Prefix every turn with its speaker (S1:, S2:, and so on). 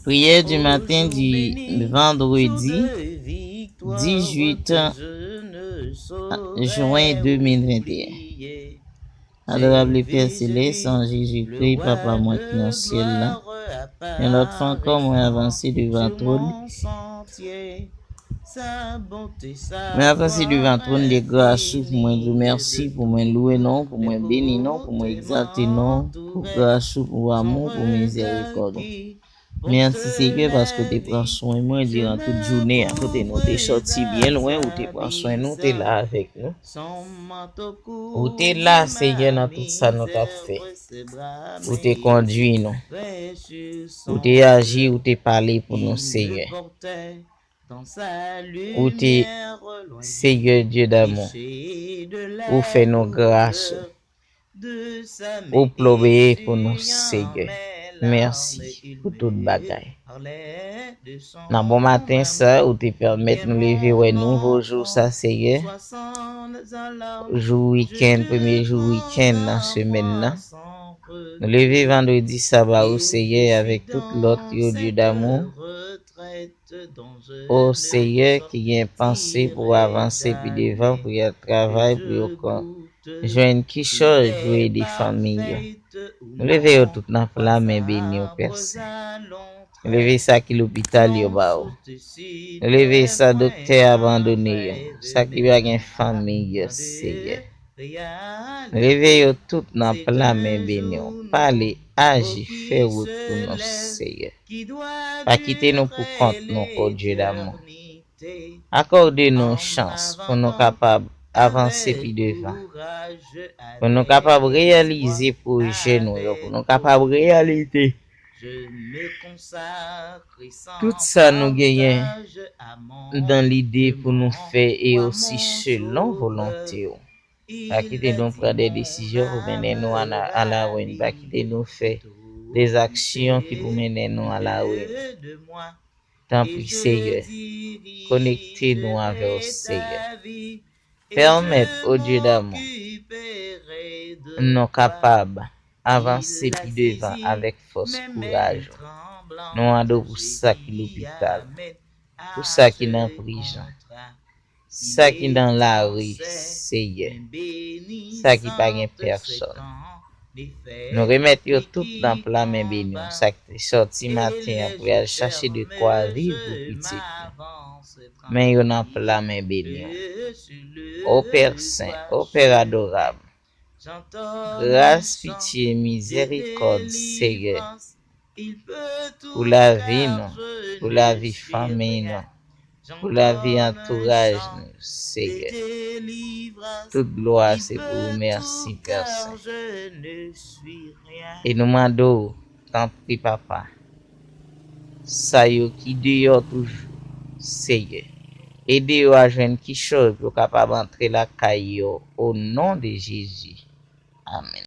S1: Prière du matin du vendredi 18 juin 2021. Adorable Père Céleste, en Jésus-Christ, Papa moi qui dans le ciel là, et l'autre fois encore, moi avancé devant trône. Mais avancé devant trône de grâce, pour moi dire merci, pour moi louer non, pour moi bénir non, pour moi exalter non, pour grâce, pour amour, pour miséricorde. Merci Seigneur parce que tu prends soin de moi durant toute journée. À côté nous, tu es sorti bien loin où tu prends soin de nous, tu es là avec nous. Où tu es là, Seigneur, dans tout ça nous t'a fait. Où tu es conduit nous. Où tu es agi, où tu es parlé pour nous, Seigneur. Où tu es, Seigneur Dieu d'amour. Où fait nos grâces. Où pleurer pour nous, Seigneur. Merci pour toute bagaille. Dans bon matin, ça, où te permet de nous lever, ouais, nouveau jour, ça, Seigneur. Jour week-end, premier jour week-end dans la semaine, là. Nous lever vendredi, sabbat, au Seigneur, avec toute l'autre, au Dieu d'amour. Au Seigneur, qui a pensé pour avancer, puis devant, pour y aller travail, pour joindre qui chose, jouer des familles. Nous levons tout dans la main bénie au Père Saint. Nous levons ça qui l'hôpital yo ba ou. Nous levons ça docteur abandonné. Ça qui va une famille Seigneur. Nous levons tout dans la main bénie. Parlez, agis, fais route pour nous Seigneur. Pas quitter nous pour compte nous au Dieu d'amour. Accordez-nous chance pour nous capables avancer puis devant. Pour nous capables de réaliser projet nous, pour nous capables de réaliser tout ça nous gagnons dans l'idée pour nous faire et aussi selon volonté. Pas quitter nous prendre des décisions pour mener nous à la ruine. Pas quitter nous faire des actions qui pour mener nous à la ruine. Tant pis Seigneur, connectez-nous avec le Seigneur. Permettre au Dieu d'amour nous capables d'avancer puis devant avec force, courage. Nous adorons pour ça qui est l'hôpital, pour ça qui est dans la prison, ça qui est dans la rue, Seigneur, ça qui pas de personne. Nous remettons tout dans la main bénie, ça qui est sorti matin pour aller chercher de quoi vivre pour petit. Mais nous dans la main bénie. Ô Père Saint, ô Père adorable, grâce, pitié, miséricorde, Seigneur, pour la vie, non, pour la vie famille, non, pour la vie entourage, non, Seigneur. Toute gloire, c'est pour vous. Merci, Père Saint. Et nous demandons, tant pis, Papa, ça y est, qui dehors toujours, Seigneur. Aidez-vous à joindre qui chose pour capable entrer la caillou au nom de Jésus. Amen.